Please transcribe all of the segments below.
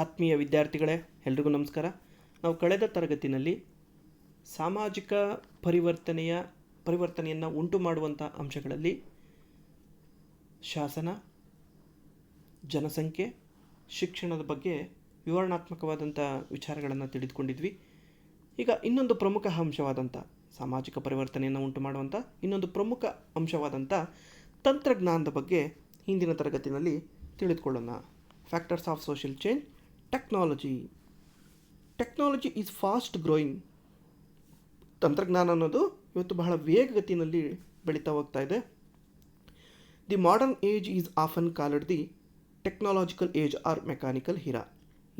ಆತ್ಮೀಯ ವಿದ್ಯಾರ್ಥಿಗಳೇ, ಎಲ್ರಿಗೂ ನಮಸ್ಕಾರ. ನಾವು ಕಳೆದ ತರಗತಿಯಲ್ಲಿ ಸಾಮಾಜಿಕ ಪರಿವರ್ತನೆಯನ್ನು ಉಂಟು ಮಾಡುವಂಥ ಅಂಶಗಳಲ್ಲಿ ಶಾಸನ, ಜನಸಂಖ್ಯೆ, ಶಿಕ್ಷಣದ ಬಗ್ಗೆ ವಿವರಣಾತ್ಮಕವಾದಂಥ ವಿಚಾರಗಳನ್ನು ತಿಳಿದುಕೊಂಡಿದ್ವಿ. ಈಗ ಇನ್ನೊಂದು ಪ್ರಮುಖ ಅಂಶವಾದಂಥ ಸಾಮಾಜಿಕ ಪರಿವರ್ತನೆಯನ್ನು ಉಂಟು ಮಾಡುವಂಥ ಇನ್ನೊಂದು ಪ್ರಮುಖ ಅಂಶವಾದಂಥ ತಂತ್ರಜ್ಞಾನದ ಬಗ್ಗೆ ಹಿಂದಿನ ತರಗತಿಯಲ್ಲಿ ತಿಳಿದುಕೊಳ್ಳೋಣ. Factors of social change. Technology is fast growing. ತಂತ್ರಜ್ಞಾನ ಅನ್ನೋದು ಇವತ್ತು ಬಹಳ ವೇಗಗತಿಯಲ್ಲಿ ಬೆಳೀತಾ ಹೋಗ್ತಾ ಇದೆ. The modern age is often called the technological age R mechanical ಹಿರಾ.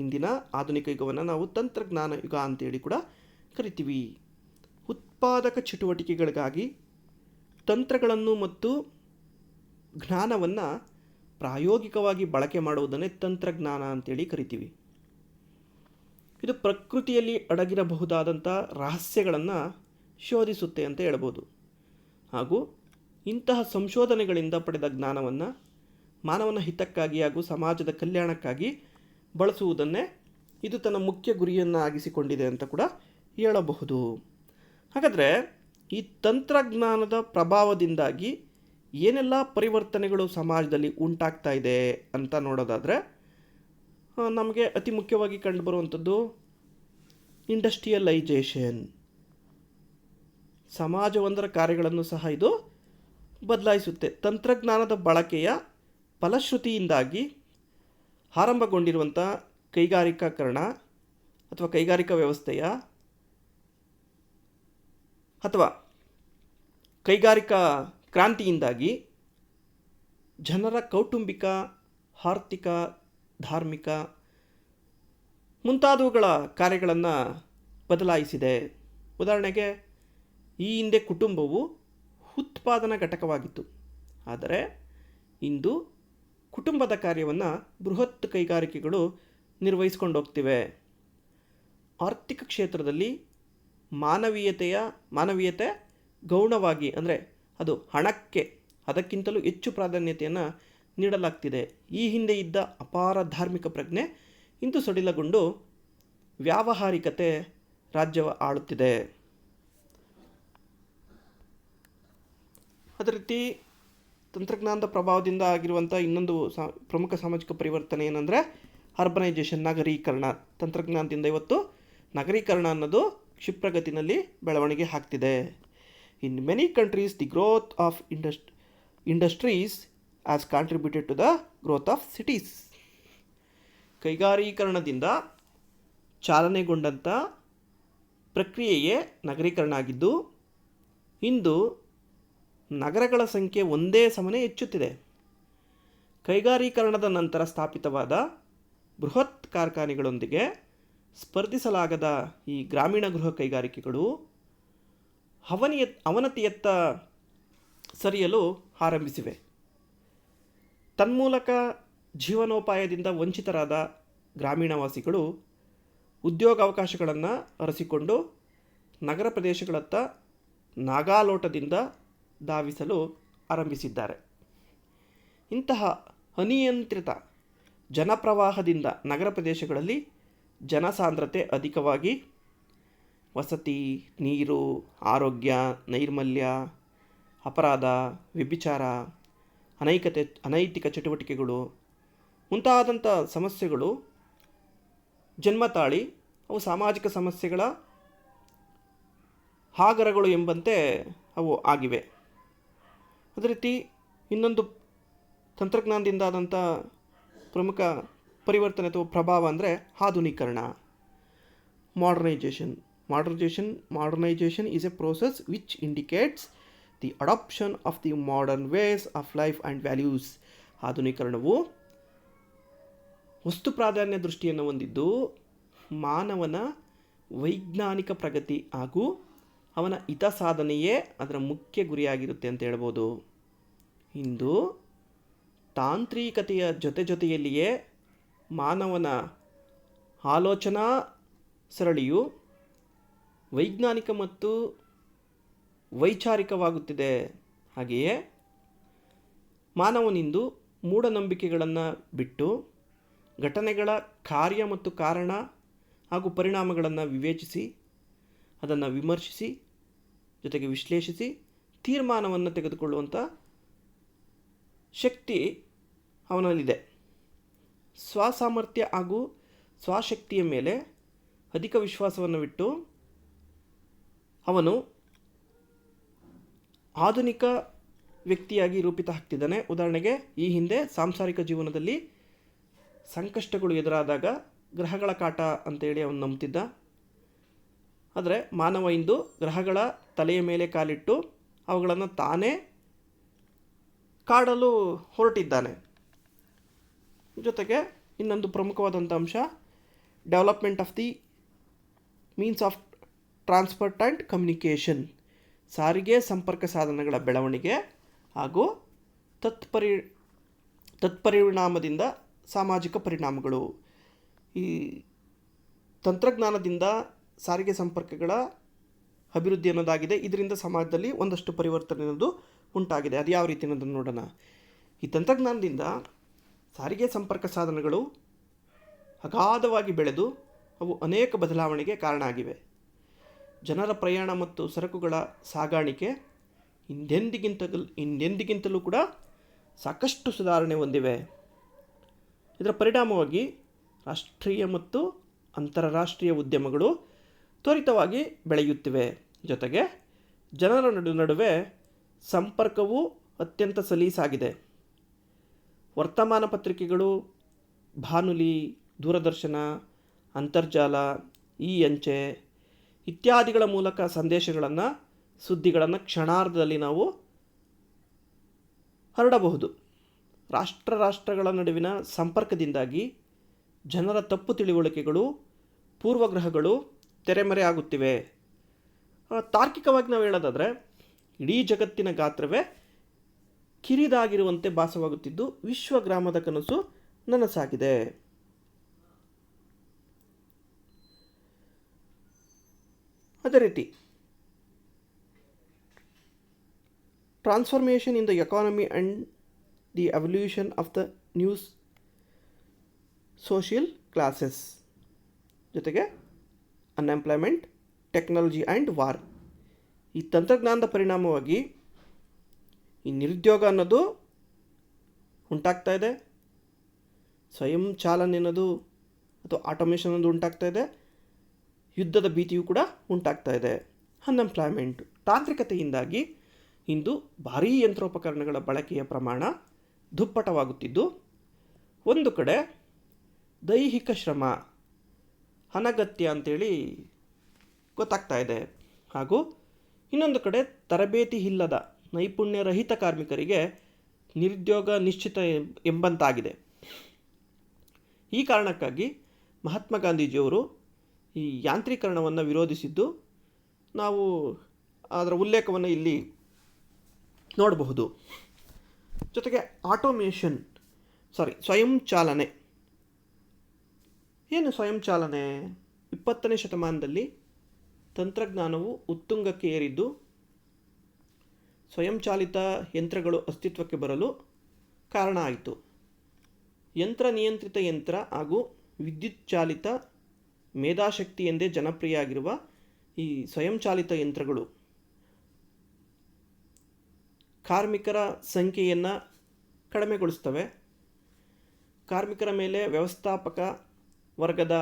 ಇಂದಿನ ಆಧುನಿಕ ಯುಗವನ್ನು ನಾವು ತಂತ್ರಜ್ಞಾನ ಯುಗ ಅಂತೇಳಿ ಕೂಡ ಕರಿತೀವಿ. ಉತ್ಪಾದಕ ಚಟುವಟಿಕೆಗಳಿಗಾಗಿ ತಂತ್ರಗಳನ್ನು ಮತ್ತು ಜ್ಞಾನವನ್ನು ಪ್ರಾಯೋಗಿಕವಾಗಿ ಬಳಕೆ ಮಾಡುವುದನ್ನೇ ತಂತ್ರಜ್ಞಾನ ಅಂತೇಳಿ ಕರಿತೀವಿ. ಇದು ಪ್ರಕೃತಿಯಲ್ಲಿ ಅಡಗಿರಬಹುದಾದಂಥ ರಹಸ್ಯಗಳನ್ನು ಶೋಧಿಸುತ್ತೆ ಅಂತ ಹೇಳ್ಬೋದು. ಹಾಗೂ ಇಂತಹ ಸಂಶೋಧನೆಗಳಿಂದ ಪಡೆದ ಜ್ಞಾನವನ್ನು ಮಾನವನ ಹಿತಕ್ಕಾಗಿ ಹಾಗೂ ಸಮಾಜದ ಕಲ್ಯಾಣಕ್ಕಾಗಿ ಬಳಸುವುದನ್ನೇ ಇದು ತನ್ನ ಮುಖ್ಯ ಗುರಿಯನ್ನಾಗಿಸಿಕೊಂಡಿದೆ ಅಂತ ಕೂಡ ಹೇಳಬಹುದು. ಹಾಗಾದರೆ ಈ ತಂತ್ರಜ್ಞಾನದ ಪ್ರಭಾವದಿಂದಾಗಿ ಏನೆಲ್ಲ ಪರಿವರ್ತನೆಗಳು ಸಮಾಜದಲ್ಲಿ ಉಂಟಾಗ್ತಾ ಇದೆ ಅಂತ ನೋಡೋದಾದರೆ, ನಮಗೆ ಅತಿ ಮುಖ್ಯವಾಗಿ ಕಂಡುಬರುವಂಥದ್ದು ಇಂಡಸ್ಟ್ರಿಯಲೈಜೇಷನ್. ಸಮಾಜವೊಂದರ ಕಾರ್ಯಗಳನ್ನು ಸಹ ಇದು ಬದಲಾಯಿಸುತ್ತೆ. ತಂತ್ರಜ್ಞಾನದ ಬಳಕೆಯ ಫಲಶ್ರುತಿಯಿಂದಾಗಿ ಆರಂಭಗೊಂಡಿರುವಂಥ ಕೈಗಾರಿಕೀಕರಣ ಅಥವಾ ಕೈಗಾರಿಕಾ ವ್ಯವಸ್ಥೆಯ ಅಥವಾ ಕೈಗಾರಿಕಾ ಕ್ರಾಂತಿಯಿಂದಾಗಿ ಜನರ ಕೌಟುಂಬಿಕ, ಆರ್ಥಿಕ, ಧಾರ್ಮಿಕ ಮುಂತಾದವುಗಳ ಕಾರ್ಯಗಳನ್ನು ಬದಲಾಯಿಸಿದೆ. ಉದಾಹರಣೆಗೆ, ಈ ಹಿಂದೆ ಕುಟುಂಬವು ಉತ್ಪಾದನಾ ಘಟಕವಾಗಿತ್ತು. ಆದರೆ ಇಂದು ಕುಟುಂಬದ ಕಾರ್ಯವನ್ನು ಬೃಹತ್ ಕೈಗಾರಿಕೆಗಳು ನಿರ್ವಹಿಸ್ಕೊಂಡು ಹೋಗ್ತಿವೆ. ಆರ್ಥಿಕ ಕ್ಷೇತ್ರದಲ್ಲಿ ಮಾನವೀಯತೆ ಗೌಣವಾಗಿ, ಅಂದರೆ ಅದು ಹಣಕ್ಕೆ ಅದಕ್ಕಿಂತಲೂ ಹೆಚ್ಚು ಪ್ರಾಧಾನ್ಯತೆಯನ್ನು ನೀಡಲಾಗ್ತಿದೆ. ಈ ಹಿಂದೆ ಇದ್ದ ಅಪಾರ ಧಾರ್ಮಿಕ ಪ್ರಜ್ಞೆ ಇಂದು ಸಡಿಲಗೊಂಡು ವ್ಯಾವಹಾರಿಕತೆ ರಾಜ್ಯವ ಆಳುತ್ತಿದೆ. ಅದೇ ರೀತಿ ತಂತ್ರಜ್ಞಾನದ ಪ್ರಭಾವದಿಂದ ಆಗಿರುವಂಥ ಇನ್ನೊಂದು ಪ್ರಮುಖ ಸಾಮಾಜಿಕ ಪರಿವರ್ತನೆ ಏನಂದರೆ ಅರ್ಬನೈಜೇಷನ್, ನಗರೀಕರಣ. ತಂತ್ರಜ್ಞಾನದಿಂದ ಇವತ್ತು ನಗರೀಕರಣ ಅನ್ನೋದು ಕ್ಷಿಪ್ರಗತಿನಲ್ಲಿ ಬೆಳವಣಿಗೆ ಆಗ್ತಿದೆ. In many countries the growth of industries has contributed to the growth of cities. ಕೈಗಾರೀಕರಣದಿಂದ ಚಾಲನೆಗೊಂಡಂಥ ಪ್ರಕ್ರಿಯೆಯೇ ನಗರೀಕರಣ ಆಗಿದ್ದು, ಇಂದು ನಗರಗಳ ಸಂಖ್ಯೆ ಒಂದೇ ಸಮನೆ ಹೆಚ್ಚುತ್ತಿದೆ. ಕೈಗಾರೀಕರಣದ ನಂತರ ಸ್ಥಾಪಿತವಾದ ಬೃಹತ್ ಕಾರ್ಖಾನೆಗಳೊಂದಿಗೆ ಸ್ಪರ್ಧಿಸಲಾಗದ ಈ ಗ್ರಾಮೀಣ ಗೃಹ ಕೈಗಾರಿಕೆಗಳು ಅವನತಿಯತ್ತ ಸರಿಯಲು ಆರಂಭಿಸಿವೆ. ತನ್ಮೂಲಕ ಜೀವನೋಪಾಯದಿಂದ ವಂಚಿತರಾದ ಗ್ರಾಮೀಣವಾಸಿಗಳು ಉದ್ಯೋಗಾವಕಾಶಗಳನ್ನು ಅರಸಿಕೊಂಡು ನಗರ ಪ್ರದೇಶಗಳತ್ತ ನಾಗಾಲೋಟದಿಂದ ಧಾವಿಸಲು ಆರಂಭಿಸಿದ್ದಾರೆ. ಇಂತಹ ಅನಿಯಂತ್ರಿತ ಜನಪ್ರವಾಹದಿಂದ ನಗರ ಪ್ರದೇಶಗಳಲ್ಲಿ ಜನಸಾಂದ್ರತೆ ಅಧಿಕವಾಗಿ ವಸತಿ, ನೀರು, ಆರೋಗ್ಯ, ನೈರ್ಮಲ್ಯ, ಅಪರಾಧ, ವ್ಯಭಿಚಾರ, ಅನೈತಿಕ ಚಟುವಟಿಕೆಗಳು ಮುಂತಾದಂಥ ಸಮಸ್ಯೆಗಳು ಜನ್ಮ ತಾಳಿ ಅವು ಸಾಮಾಜಿಕ ಸಮಸ್ಯೆಗಳ ಆಗರಗಳು ಎಂಬಂತೆ ಅವು ಆಗಿವೆ. ಅದೇ ರೀತಿ ಇನ್ನೊಂದು ತಂತ್ರಜ್ಞಾನದಿಂದ ಆದಂಥ ಪ್ರಮುಖ ಪರಿವರ್ತನೆ ಅಥವಾ ಪ್ರಭಾವ ಅಂದರೆ ಆಧುನೀಕರಣ, modernisation is a process which indicates the adoption of the modern ways of life and values. ಆಧುನೀಕರಣವು ವಸ್ತು ಪ್ರಾಧಾನ್ಯ ದೃಷ್ಟಿಯನ್ನು ಹೊಂದಿದ್ದು ಮಾನವನ ವೈಜ್ಞಾನಿಕ ಪ್ರಗತಿ ಹಾಗೂ ಅವನ ಹಿತ ಸಾಧನೆಯೇ ಅದರ ಮುಖ್ಯ ಗುರಿಯಾಗಿರುತ್ತೆ ಅಂತ ಹೇಳ್ಬೋದು. ಇಂದು ತಾಂತ್ರಿಕತೆಯ ಜೊತೆಯಲ್ಲಿಯೇ ಮಾನವನ ಆಲೋಚನಾ ಸರಣಿಯು ವೈಜ್ಞಾನಿಕ ಮತ್ತು ವೈಚಾರಿಕವಾಗುತ್ತಿದೆ. ಹಾಗೆಯೇ ಮಾನವನಿಂದು ಮೂಢನಂಬಿಕೆಗಳನ್ನು ಬಿಟ್ಟು ಘಟನೆಗಳ ಕಾರ್ಯ ಮತ್ತು ಕಾರಣ ಹಾಗೂ ಪರಿಣಾಮಗಳನ್ನು ವಿವೇಚಿಸಿ, ಅದನ್ನು ವಿಮರ್ಶಿಸಿ, ಜೊತೆಗೆ ವಿಶ್ಲೇಷಿಸಿ ತೀರ್ಮಾನವನ್ನು ತೆಗೆದುಕೊಳ್ಳುವಂಥ ಶಕ್ತಿ ಅವನಲ್ಲಿದೆ. ಸ್ವಸಾಮರ್ಥ್ಯ ಹಾಗೂ ಸ್ವಶಕ್ತಿಯ ಮೇಲೆ ಅಧಿಕ ವಿಶ್ವಾಸವನ್ನು ಬಿಟ್ಟು ಅವನು ಆಧುನಿಕ ವ್ಯಕ್ತಿಯಾಗಿ ರೂಪಿತ ಆಗ್ತಿದ್ದಾನೆ. ಉದಾಹರಣೆಗೆ, ಈ ಹಿಂದೆ ಸಾಂಸಾರಿಕ ಜೀವನದಲ್ಲಿ ಸಂಕಷ್ಟಗಳು ಎದುರಾದಾಗ ಗ್ರಹಗಳ ಕಾಟ ಅಂತೇಳಿ ಅವನು ನಂಬ್ತಿದ್ದ. ಆದರೆ ಮಾನವ ಇಂದು ಗ್ರಹಗಳ ತಲೆಯ ಮೇಲೆ ಕಾಲಿಟ್ಟು ಅವುಗಳನ್ನು ತಾನೇ ಕಾಡಲು ಹೊರಟಿದ್ದಾನೆ. ಜೊತೆಗೆ ಇನ್ನೊಂದು ಪ್ರಮುಖವಾದಂಥ ಅಂಶ, development of the means of transport and communication, ಸಾರಿಗೆ ಸಂಪರ್ಕ ಸಾಧನಗಳ ಬೆಳವಣಿಗೆ ಹಾಗೂ ತತ್ಪರಿಣಾಮದಿಂದ ಸಾಮಾಜಿಕ ಪರಿಣಾಮಗಳು. ಈ ತಂತ್ರಜ್ಞಾನದಿಂದ ಸಾರಿಗೆ ಸಂಪರ್ಕಗಳ ಅಭಿವೃದ್ಧಿ ಅನ್ನೋದಾಗಿದೆ. ಇದರಿಂದ ಸಮಾಜದಲ್ಲಿ ಒಂದಷ್ಟು ಪರಿವರ್ತನೆ ಅನ್ನೋದು ಉಂಟಾಗಿದೆ. ಅದು ಯಾವ ರೀತಿ ಅನ್ನೋದನ್ನು ನೋಡೋಣ. ಈ ತಂತ್ರಜ್ಞಾನದಿಂದ ಸಾರಿಗೆ ಸಂಪರ್ಕ ಸಾಧನಗಳು ಅಗಾಧವಾಗಿ ಬೆಳೆದು ಅವು ಅನೇಕ ಬದಲಾವಣೆಗೆ ಕಾರಣ ಆಗಿವೆ. ಜನರ ಪ್ರಯಾಣ ಮತ್ತು ಸರಕುಗಳ ಸಾಗಾಣಿಕೆ ಹಿಂದೆಂದಿಗಿಂತಲೂ ಕೂಡ ಸಾಕಷ್ಟು ಸುಧಾರಣೆ ಹೊಂದಿವೆ. ಇದರ ಪರಿಣಾಮವಾಗಿ ರಾಷ್ಟ್ರೀಯ ಮತ್ತು ಅಂತಾರಾಷ್ಟ್ರೀಯ ಉದ್ಯಮಗಳು ತ್ವರಿತವಾಗಿ ಬೆಳೆಯುತ್ತಿವೆ. ಜೊತೆಗೆ ಜನರ ನಡುವೆ ಸಂಪರ್ಕವು ಅತ್ಯಂತ ಸಲೀಸಾಗಿದೆ. ವರ್ತಮಾನ ಪತ್ರಿಕೆಗಳು, ಬಾನುಲಿ, ದೂರದರ್ಶನ, ಅಂತರ್ಜಾಲ, ಅಂಚೆ ಇತ್ಯಾದಿಗಳ ಮೂಲಕ ಸಂದೇಶಗಳನ್ನು, ಸುದ್ದಿಗಳನ್ನು ಕ್ಷಣಾರ್ಧದಲ್ಲಿ ನಾವು ಹರಡಬಹುದು. ರಾಷ್ಟ್ರಗಳ ನಡುವಿನ ಸಂಪರ್ಕದಿಂದಾಗಿ ಜನರ ತಪ್ಪು ತಿಳುವಳಿಕೆಗಳು, ಪೂರ್ವಗ್ರಹಗಳು ತೆರೆಮರೆ ಆಗುತ್ತಿವೆ. ತಾರ್ಕಿಕವಾಗಿ ನಾವು ಹೇಳೋದಾದರೆ, ಇಡೀ ಜಗತ್ತಿನ ಗಾತ್ರವೇ ಕಿರಿದಾಗಿರುವಂತೆ ಭಾಸವಾಗುತ್ತಿದ್ದು ವಿಶ್ವಗ್ರಾಮದ ಕನಸು ನನಸಾಗಿದೆ. ಅದೇ ರೀತಿ transformation in the economy and the evolution of the news social classes, ಜೊತೆಗೆ ಅನ್ಎಂಪ್ಲಾಯ್ಮೆಂಟ್, ಟೆಕ್ನಾಲಜಿ ಆ್ಯಂಡ್ ವಾರ್. ಈ ತಂತ್ರಜ್ಞಾನದ ಪರಿಣಾಮವಾಗಿ ಈ ನಿರುದ್ಯೋಗ ಅನ್ನೋದು ಉಂಟಾಗ್ತಾ ಇದೆ. ಸ್ವಯಂ ಚಾಲನೆ ಅನ್ನೋದು ಅಥವಾ ಆಟೋಮೇಷನ್ ಅನ್ನೋದು ಉಂಟಾಗ್ತಾ ಇದೆ. ಯುದ್ಧದ ಭೀತಿಯೂ ಕೂಡ ಉಂಟಾಗ್ತಾ ಇದೆ. ಅನ್ಎಂಪ್ಲಾಯ್ಮೆಂಟ್, ತಾಂತ್ರಿಕತೆಯಿಂದಾಗಿ ಇಂದು ಭಾರೀ ಯಂತ್ರೋಪಕರಣಗಳ ಬಳಕೆಯ ಪ್ರಮಾಣ ದುಪ್ಪಟವಾಗುತ್ತಿದ್ದು, ಒಂದು ಕಡೆ ದೈಹಿಕ ಶ್ರಮ ಅನಗತ್ಯ ಅಂತೇಳಿ ಗೊತ್ತಾಗ್ತಾ ಇದೆ, ಹಾಗೂ ಇನ್ನೊಂದು ಕಡೆ ತರಬೇತಿ ಇಲ್ಲದ ನೈಪುಣ್ಯರಹಿತ ಕಾರ್ಮಿಕರಿಗೆ ನಿರುದ್ಯೋಗ ನಿಶ್ಚಿತ ಎಂಬಂತಾಗಿದೆ. ಈ ಕಾರಣಕ್ಕಾಗಿ ಮಹಾತ್ಮ ಗಾಂಧೀಜಿಯವರು ಈ ಯಾಂತ್ರೀಕರಣವನ್ನು ವಿರೋಧಿಸಿದ್ದು ನಾವು ಅದರ ಉಲ್ಲೇಖವನ್ನು ಇಲ್ಲಿ ನೋಡಬಹುದು. ಜೊತೆಗೆ ಸ್ವಯಂ ಚಾಲನೆ. ಏನು ಸ್ವಯಂ ಚಾಲನೆ? 20ನೇ ಶತಮಾನದಲ್ಲಿ ತಂತ್ರಜ್ಞಾನವು ಉತ್ತುಂಗಕ್ಕೆ ಏರಿದ್ದು ಸ್ವಯಂಚಾಲಿತ ಯಂತ್ರಗಳು ಅಸ್ತಿತ್ವಕ್ಕೆ ಬರಲು ಕಾರಣ ಆಯಿತು. ಯಂತ್ರ ನಿಯಂತ್ರಿತ ಯಂತ್ರ ಹಾಗೂ ವಿದ್ಯುತ್ ಚಾಲಿತ ಮೇಧಾಶಕ್ತಿ ಎಂದೇ ಜನಪ್ರಿಯ ಆಗಿರುವ ಈ ಸ್ವಯಂಚಾಲಿತ ಯಂತ್ರಗಳು ಕಾರ್ಮಿಕರ ಸಂಖ್ಯೆಯನ್ನು ಕಡಿಮೆಗೊಳಿಸ್ತವೆ. ಕಾರ್ಮಿಕರ ಮೇಲೆ ವ್ಯವಸ್ಥಾಪಕ ವರ್ಗದ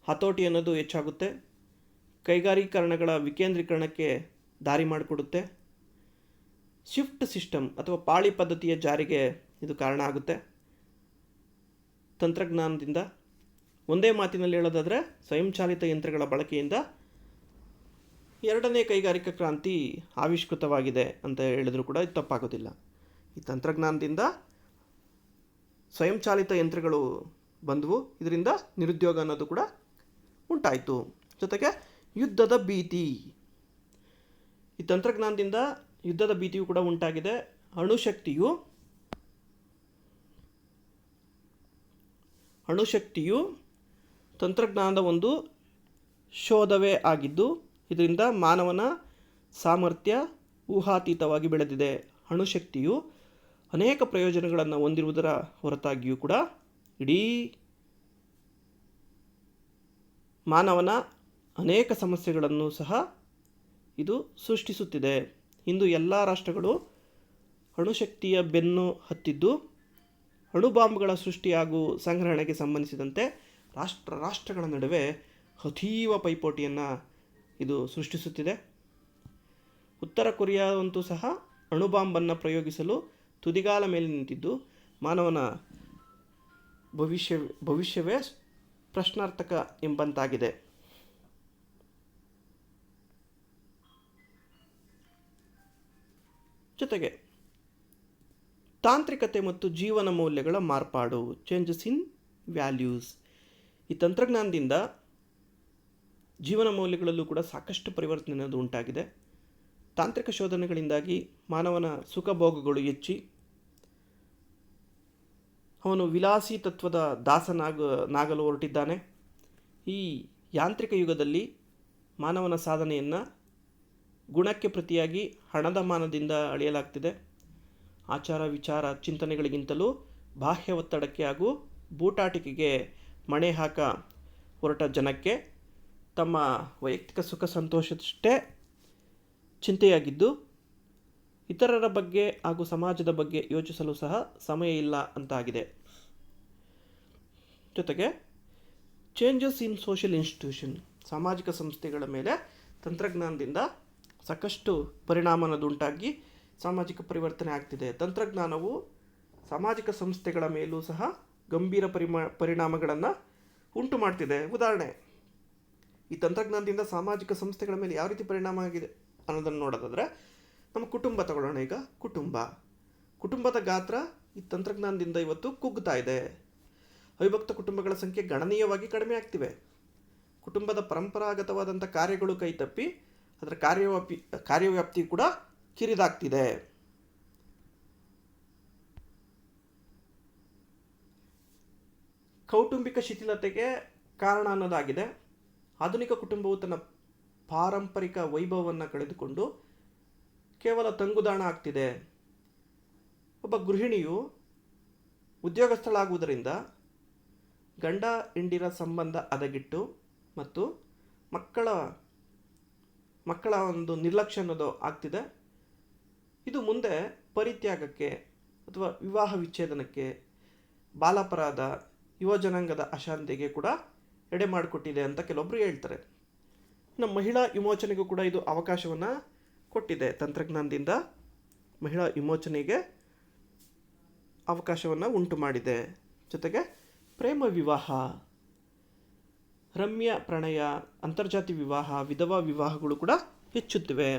ಹತೋಟಿ ಅನ್ನೋದು ಹೆಚ್ಚಾಗುತ್ತೆ. ಕೈಗಾರೀಕರಣಗಳ ವಿಕೇಂದ್ರೀಕರಣಕ್ಕೆ ದಾರಿ ಮಾಡಿಕೊಡುತ್ತೆ. ಶಿಫ್ಟ್ ಸಿಸ್ಟಮ್ ಅಥವಾ ಪಾಳಿ ಪದ್ಧತಿಯ ಜಾರಿಗೆ ಇದು ಕಾರಣ ಆಗುತ್ತೆ. ತಂತ್ರಜ್ಞಾನದಿಂದ ಒಂದೇ ಮಾತಿನಲ್ಲಿ ಹೇಳೋದಾದರೆ, ಸ್ವಯಂಚಾಲಿತ ಯಂತ್ರಗಳ ಬಳಕೆಯಿಂದ 2ನೇ ಕೈಗಾರಿಕಾ ಕ್ರಾಂತಿ ಆವಿಷ್ಕೃತವಾಗಿದೆ ಅಂತ ಹೇಳಿದ್ರು ಕೂಡ ಇದು ತಪ್ಪಾಗೋದಿಲ್ಲ. ಈ ತಂತ್ರಜ್ಞಾನದಿಂದ ಸ್ವಯಂಚಾಲಿತ ಯಂತ್ರಗಳು ಬಂದವು. ಇದರಿಂದ ನಿರುದ್ಯೋಗ ಅನ್ನೋದು ಕೂಡ ಉಂಟಾಯಿತು. ಜೊತೆಗೆ ಯುದ್ಧದ ಭೀತಿ. ಈ ತಂತ್ರಜ್ಞಾನದಿಂದ ಯುದ್ಧದ ಭೀತಿಯೂ ಕೂಡ ಉಂಟಾಗಿದೆ. ಅಣುಶಕ್ತಿಯು ತಂತ್ರಜ್ಞಾನದ ಒಂದು ಶೋಧವೇ ಆಗಿದ್ದು, ಇದರಿಂದ ಮಾನವನ ಸಾಮರ್ಥ್ಯ ಊಹಾತೀತವಾಗಿ ಬೆಳೆದಿದೆ. ಅಣುಶಕ್ತಿಯು ಅನೇಕ ಪ್ರಯೋಜನಗಳನ್ನು ಹೊಂದಿರುವುದರ ಹೊರತಾಗಿಯೂ ಕೂಡ ಇಡೀ ಮಾನವನ ಅನೇಕ ಸಮಸ್ಯೆಗಳನ್ನು ಸಹ ಇದು ಸೃಷ್ಟಿಸುತ್ತಿದೆ. ಇಂದು ಎಲ್ಲ ರಾಷ್ಟ್ರಗಳು ಅಣುಶಕ್ತಿಯ ಬೆನ್ನು ಹತ್ತಿದ್ದು ಅಣುಬಾಂಬ್ಗಳ ಸೃಷ್ಟಿ ಹಾಗೂ ಸಂಗ್ರಹಣೆಗೆ ಸಂಬಂಧಿಸಿದಂತೆ ರಾಷ್ಟ್ರಗಳ ನಡುವೆ ಅತೀವ ಪೈಪೋಟಿಯನ್ನು ಇದು ಸೃಷ್ಟಿಸುತ್ತಿದೆ. ಉತ್ತರ ಕೊರಿಯಾವಂತೂ ಸಹ ಅಣುಬಾಂಬನ್ನು ಪ್ರಯೋಗಿಸಲು ತುದಿಗಾಲ ಮೇಲೆ ನಿಂತಿದ್ದು ಮಾನವನ ಭವಿಷ್ಯವೇ ಪ್ರಶ್ನಾರ್ಥಕ ಎಂಬಂತಾಗಿದೆ. ಜೊತೆಗೆ ತಾಂತ್ರಿಕತೆ ಮತ್ತು ಜೀವನ ಮೌಲ್ಯಗಳ ಮಾರ್ಪಾಡು, ಚೇಂಜಸ್ ಇನ್ ವ್ಯಾಲ್ಯೂಸ್. ಈ ತಂತ್ರಜ್ಞಾನದಿಂದ ಜೀವನ ಮೌಲ್ಯಗಳಲ್ಲೂ ಕೂಡ ಸಾಕಷ್ಟು ಪರಿವರ್ತನೆ ಅನ್ನೋದು ಉಂಟಾಗಿದೆ. ತಾಂತ್ರಿಕ ಶೋಧನೆಗಳಿಂದಾಗಿ ಮಾನವನ ಸುಖಭೋಗಗಳು ಹೆಚ್ಚಿ ಅವನು ವಿಲಾಸಿ ತತ್ವದ ದಾಸನಾಗಲು ಹೊರಟಿದ್ದಾನೆ. ಈ ಯಾಂತ್ರಿಕ ಯುಗದಲ್ಲಿ ಮಾನವನ ಸಾಧನೆಯನ್ನು ಗುಣಕ್ಕೆ ಪ್ರತಿಯಾಗಿ ಹಣದ ಮಾನದಿಂದ ಅಳೆಯಲಾಗ್ತಿದೆ. ಆಚಾರ ವಿಚಾರ ಚಿಂತನೆಗಳಿಗಿಂತಲೂ ಬಾಹ್ಯ ಒತ್ತಡಕ್ಕೆ ಹಾಗೂ ಬೂಟಾಟಿಕೆಗೆ ಮಣೆ ಹೊರಟ ಜನಕ್ಕೆ ತಮ್ಮ ವೈಯಕ್ತಿಕ ಸುಖ ಸಂತೋಷದಷ್ಟೇ ಚಿಂತೆಯಾಗಿದ್ದು ಇತರರ ಬಗ್ಗೆ ಹಾಗೂ ಸಮಾಜದ ಬಗ್ಗೆ ಯೋಚಿಸಲು ಸಹ ಸಮಯ ಇಲ್ಲ ಅಂತಾಗಿದೆ. ಜೊತೆಗೆ ಚೇಂಜಸ್ ಇನ್ ಸೋಷಿಯಲ್ ಇನ್ಸ್ಟಿಟ್ಯೂಷನ್, ಸಾಮಾಜಿಕ ಸಂಸ್ಥೆಗಳ ಮೇಲೆ ತಂತ್ರಜ್ಞಾನದಿಂದ ಸಾಕಷ್ಟು ಪರಿಣಾಮನದುಂಟಾಗಿ ಸಾಮಾಜಿಕ ಪರಿವರ್ತನೆ ಆಗ್ತಿದೆ. ತಂತ್ರಜ್ಞಾನವು ಸಾಮಾಜಿಕ ಸಂಸ್ಥೆಗಳ ಮೇಲೂ ಸಹ ಗಂಭೀರ ಪರಿಣಾಮಗಳನ್ನು ಉಂಟು ಮಾಡ್ತಿದೆ. ಉದಾಹರಣೆ, ಈ ತಂತ್ರಜ್ಞಾನದಿಂದ ಸಾಮಾಜಿಕ ಸಂಸ್ಥೆಗಳ ಮೇಲೆ ಯಾವ ರೀತಿ ಪರಿಣಾಮ ಆಗಿದೆ ಅನ್ನೋದನ್ನು ನೋಡೋದಾದರೆ, ನಮ್ಮ ಕುಟುಂಬ ತಗೊಳ್ಳೋಣ. ಈಗ ಕುಟುಂಬದ ಗಾತ್ರ ಈ ತಂತ್ರಜ್ಞಾನದಿಂದ ಇವತ್ತು ಕುಗ್ಗುತ್ತಾ ಇದೆ. ಅವಿಭಕ್ತ ಕುಟುಂಬಗಳ ಸಂಖ್ಯೆ ಗಣನೀಯವಾಗಿ ಕಡಿಮೆ ಆಗ್ತಿವೆ. ಕುಟುಂಬದ ಪರಂಪರಾಗತವಾದಂಥ ಕಾರ್ಯಗಳು ಕೈತಪ್ಪಿ ಅದರ ಕಾರ್ಯವ್ಯಾಪ್ತಿ ಕೂಡ ಕಿರಿದಾಗ್ತಿದೆ. ಕೌಟುಂಬಿಕ ಶಿಥಿಲತೆಗೆ ಕಾರಣ ಅನ್ನೋದಾಗಿದೆ. ಆಧುನಿಕ ಕುಟುಂಬವು ತನ್ನ ಪಾರಂಪರಿಕ ವೈಭವವನ್ನು ಕಳೆದುಕೊಂಡು ಕೇವಲ ತಂಗುದಾಣ ಆಗ್ತಿದೆ. ಒಬ್ಬ ಗೃಹಿಣಿಯು ಉದ್ಯೋಗಸ್ಥಳಾಗುವುದರಿಂದ ಗಂಡ ಹೆಂಡಿರ ಸಂಬಂಧ ಹದಗೆಟ್ಟು ಮತ್ತು ಮಕ್ಕಳ ಒಂದು ನಿರ್ಲಕ್ಷ್ಯ ಅನ್ನೋದು ಆಗ್ತಿದೆ. ಇದು ಮುಂದೆ ಪರಿತ್ಯಾಗಕ್ಕೆ ಅಥವಾ ವಿವಾಹ ವಿಚ್ಛೇದನಕ್ಕೆ, ಬಾಲಾಪರಾಧ, ಯುವಜನಾಂಗದ ಅಶಾಂತಿಗೆ ಕೂಡ ಎಡೆ ಮಾಡಿಕೊಟ್ಟಿದೆ ಅಂತ ಕೆಲವೊಬ್ಬರು ಹೇಳ್ತಾರೆ. ನಮ್ಮ ಮಹಿಳಾ ವಿಮೋಚನೆಗೂ ಕೂಡ ಇದು ಅವಕಾಶವನ್ನು ಕೊಟ್ಟಿದೆ. ತಂತ್ರಜ್ಞಾನದಿಂದ ಮಹಿಳಾ ವಿಮೋಚನೆಗೆ ಅವಕಾಶವನ್ನು ಉಂಟು ಮಾಡಿದೆ. ಜೊತೆಗೆ ಪ್ರೇಮ ವಿವಾಹ, ರಮ್ಯ ಪ್ರಣಯ, ಅಂತರ್ಜಾತಿ ವಿವಾಹ, ವಿಧವಾ ವಿವಾಹಗಳು ಕೂಡ ಹೆಚ್ಚುತ್ತಿವೆ.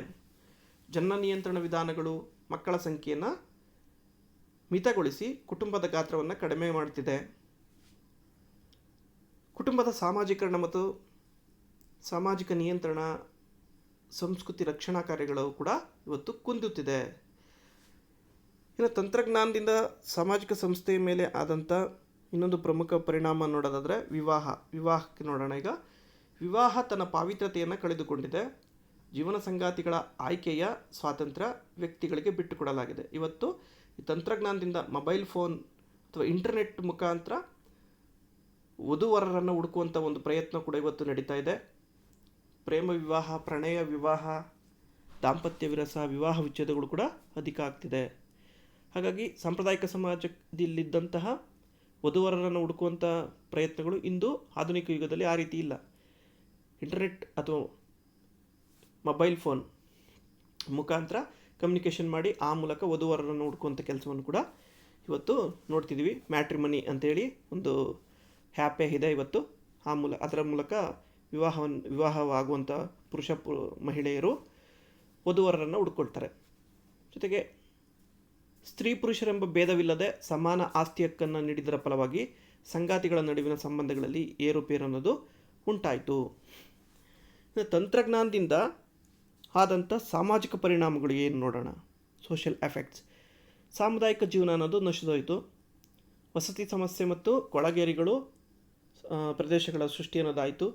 ಜನ ನಿಯಂತ್ರಣ ವಿಧಾನಗಳು ಮಕ್ಕಳ ಸಂಖ್ಯೆಯನ್ನು ಮಿತಗೊಳಿಸಿ ಕುಟುಂಬದ ಗಾತ್ರವನ್ನು ಕಡಿಮೆ ಮಾಡುತ್ತಿದೆ. ಕುಟುಂಬದ ಸಾಮಾಜೀಕರಣ ಮತ್ತು ಸಾಮಾಜಿಕ ನಿಯಂತ್ರಣ, ಸಂಸ್ಕೃತಿ ರಕ್ಷಣಾ ಕಾರ್ಯಗಳು ಕೂಡ ಇವತ್ತು ಕುಂದುತ್ತಿದೆ. ಇನ್ನು ತಂತ್ರಜ್ಞಾನದಿಂದ ಸಾಮಾಜಿಕ ಸಂಸ್ಥೆಯ ಮೇಲೆ ಆದಂಥ ಇನ್ನೊಂದು ಪ್ರಮುಖ ಪರಿಣಾಮ ನೋಡೋದಾದರೆ ವಿವಾಹಕ್ಕೆ ನೋಡೋಣ. ಈಗ ವಿವಾಹ ತನ್ನ ಪಾವಿತ್ರ್ಯತೆಯನ್ನು ಕಳೆದುಕೊಂಡಿದೆ. ಜೀವನ ಸಂಗಾತಿಗಳ ಆಯ್ಕೆಯ ಸ್ವಾತಂತ್ರ್ಯ ವ್ಯಕ್ತಿಗಳಿಗೆ ಬಿಟ್ಟುಕೊಡಲಾಗಿದೆ. ಇವತ್ತು ಈ ತಂತ್ರಜ್ಞಾನದಿಂದ ಮೊಬೈಲ್ ಫೋನ್ ಅಥವಾ ಇಂಟರ್ನೆಟ್ ಮುಖಾಂತರ ವಧುವರರನ್ನು ಹುಡುಕುವಂಥ ಒಂದು ಪ್ರಯತ್ನ ಕೂಡ ಇವತ್ತು ನಡೀತಾ ಇದೆ. ಪ್ರೇಮ ವಿವಾಹ, ಪ್ರಣಯ ವಿವಾಹ, ದಾಂಪತ್ಯ ವಿರಸ, ವಿವಾಹ ವಿಚ್ಛೇದಗಳು ಕೂಡ ಅಧಿಕ ಆಗ್ತಿದೆ. ಹಾಗಾಗಿ ಸಾಂಪ್ರದಾಯಿಕ ಸಮಾಜದಲ್ಲಿದ್ದಂತಹ ವಧುವರರನ್ನು ಹುಡುಕುವಂಥ ಪ್ರಯತ್ನಗಳು ಇಂದು ಆಧುನಿಕ ಯುಗದಲ್ಲಿ ಆ ರೀತಿ ಇಲ್ಲ. ಇಂಟರ್ನೆಟ್ ಅಥವಾ ಮೊಬೈಲ್ ಫೋನ್ ಮುಖಾಂತರ ಕಮ್ಯುನಿಕೇಷನ್ ಮಾಡಿ ಆ ಮೂಲಕ ವಧುವರರನ್ನು ಹುಡುಕುವಂಥ ಕೆಲಸವನ್ನು ಕೂಡ ಇವತ್ತು ನೋಡ್ತಿದ್ದೀವಿ. ಮ್ಯಾಟ್ರಿಮನಿ ಅಂತೇಳಿ ಒಂದು ಹ್ಯಾಪೇ ಇದೆ ಇವತ್ತು. ಅದರ ಮೂಲಕ ವಿವಾಹವಾಗುವಂಥ ಮಹಿಳೆಯರು ವಧುವರರನ್ನು ಹುಡುಕೊಳ್ತಾರೆ. ಜೊತೆಗೆ ಸ್ತ್ರೀ ಪುರುಷರೆಂಬ ಭೇದವಿಲ್ಲದೆ ಸಮಾನ ಆಸ್ತಿ ಹಕ್ಕನ್ನು ನೀಡಿದರ ಫಲವಾಗಿ ಸಂಗಾತಿಗಳ ನಡುವಿನ ಸಂಬಂಧಗಳಲ್ಲಿ ಏರುಪೇರು ಅನ್ನೋದು ಉಂಟಾಯಿತು. ತಂತ್ರಜ್ಞಾನದಿಂದ ಆದಂಥ ಸಾಮಾಜಿಕ ಪರಿಣಾಮಗಳು ಏನು ನೋಡೋಣ. Social effects. ಸಾಮುದಾಯಿಕ ಜೀವನ ಅನ್ನೋದು ನಶಿದೋಯಿತು. ವಸತಿ ಸಮಸ್ಯೆ ಮತ್ತು ಕೊಳಗೇರಿಗಳು ಪ್ರದೇಶಗಳ ಸೃಷ್ಟಿ ಅನ್ನೋದಾಯಿತು.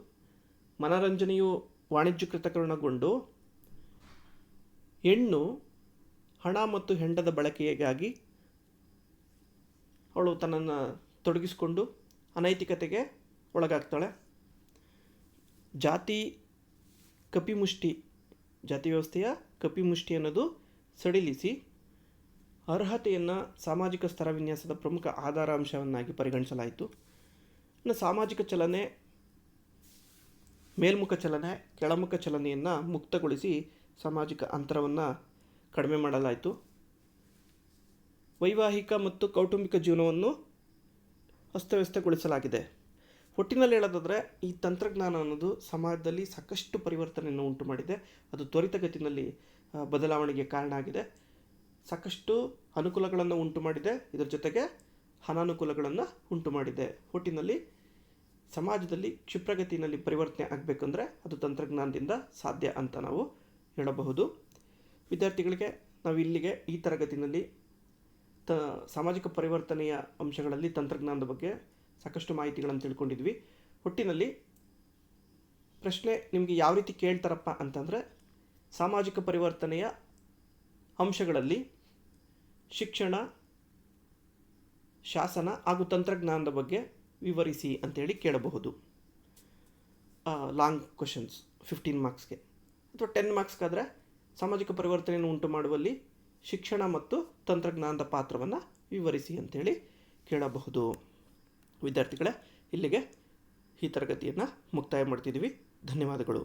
ಮನರಂಜನೆಯು ವಾಣಿಜ್ಯೀಕೃತಕರಣಗೊಂಡು ಹೆಣ್ಣು ಹಣ ಮತ್ತು ಹೆಂಡದ ಬಳಕೆಗಾಗಿ ಅವಳು ತನ್ನನ್ನು ತೊಡಗಿಸಿಕೊಂಡು ಅನೈತಿಕತೆಗೆ ಒಳಗಾಗ್ತಾಳೆ. ಜಾತಿ ಕಪಿಮುಷ್ಟಿ, ಜಾತಿ ವ್ಯವಸ್ಥೆಯ ಕಪಿಮುಷ್ಟಿ ಅನ್ನೋದು ಸಡಿಲಿಸಿ ಅರ್ಹತೆಯನ್ನು ಸಾಮಾಜಿಕ ಸ್ತರ ವಿನ್ಯಾಸದ ಪ್ರಮುಖ ಆಧಾರ ಅಂಶವನ್ನಾಗಿ ಪರಿಗಣಿಸಲಾಯಿತು. ಇನ್ನು ಸಾಮಾಜಿಕ ಚಲನೆ, ಮೇಲ್ಮುಖ ಚಲನೆ, ಕೆಳಮುಖ ಚಲನೆಯನ್ನು ಮುಕ್ತಗೊಳಿಸಿ ಸಾಮಾಜಿಕ ಅಂತರವನ್ನು ಕಡಿಮೆ ಮಾಡಲಾಯಿತು. ವೈವಾಹಿಕ ಮತ್ತು ಕೌಟುಂಬಿಕ ಜೀವನವನ್ನು ಅಸ್ತವ್ಯಸ್ತಗೊಳಿಸಲಾಗಿದೆ. ಒಟ್ಟಿನಲ್ಲಿ ಹೇಳೋದಾದರೆ ಈ ತಂತ್ರಜ್ಞಾನ ಅನ್ನೋದು ಸಮಾಜದಲ್ಲಿ ಸಾಕಷ್ಟು ಪರಿವರ್ತನೆಯನ್ನು ಉಂಟು ಮಾಡಿದೆ. ಅದು ತ್ವರಿತಗತಿನಲ್ಲಿ ಬದಲಾವಣೆಗೆ ಕಾರಣ ಆಗಿದೆ. ಸಾಕಷ್ಟು ಅನುಕೂಲಗಳನ್ನು ಉಂಟು ಮಾಡಿದೆ, ಇದರ ಜೊತೆಗೆ ಅನಾನುಕೂಲಗಳನ್ನು ಉಂಟು ಮಾಡಿದೆ. ಒಟ್ಟಿನಲ್ಲಿ ಸಮಾಜದಲ್ಲಿ ಕ್ಷಿಪ್ರಗತಿಯಲ್ಲಿ ಪರಿವರ್ತನೆ ಆಗಬೇಕಂದ್ರೆ ಅದು ತಂತ್ರಜ್ಞಾನದಿಂದ ಸಾಧ್ಯ ಅಂತ ನಾವು ಹೇಳಬಹುದು. ವಿದ್ಯಾರ್ಥಿಗಳಿಗೆ ನಾವು ಇಲ್ಲಿಗೆ ಈ ತರಗತಿಯಲ್ಲಿ ಸಾಮಾಜಿಕ ಪರಿವರ್ತನೆಯ ಅಂಶಗಳಲ್ಲಿ ತಂತ್ರಜ್ಞಾನದ ಬಗ್ಗೆ ಸಾಕಷ್ಟು ಮಾಹಿತಿಗಳನ್ನು ತಿಳ್ಕೊಂಡಿದ್ವಿ. ಒಟ್ಟಿನಲ್ಲಿ ಪ್ರಶ್ನೆ ನಿಮಗೆ ಯಾವ ರೀತಿ ಕೇಳ್ತಾರಪ್ಪ ಅಂತಂದರೆ, ಸಾಮಾಜಿಕ ಪರಿವರ್ತನೆಯ ಅಂಶಗಳಲ್ಲಿ ಶಿಕ್ಷಣ, ಶಾಸನ ಹಾಗೂ ತಂತ್ರಜ್ಞಾನದ ಬಗ್ಗೆ ವಿವರಿಸಿ ಅಂತೇಳಿ ಕೇಳಬಹುದು. ಲಾಂಗ್ ಕ್ವಶನ್ಸ್ 15 ಮಾರ್ಕ್ಸ್ಗೆ, ಅಥವಾ 10 ಮಾರ್ಕ್ಸ್ಗಾದರೆ ಸಾಮಾಜಿಕ ಪರಿವರ್ತನೆಯನ್ನು ಉಂಟು ಮಾಡುವಲ್ಲಿ ಶಿಕ್ಷಣ ಮತ್ತು ತಂತ್ರಜ್ಞಾನದ ಪಾತ್ರವನ್ನು ವಿವರಿಸಿ ಅಂತೇಳಿ ಕೇಳಬಹುದು. ವಿದ್ಯಾರ್ಥಿಗಳೇ, ಇಲ್ಲಿಗೆ ಈ ತರಗತಿಯನ್ನು ಮುಕ್ತಾಯ ಮಾಡ್ತಿದ್ದೀವಿ. ಧನ್ಯವಾದಗಳು.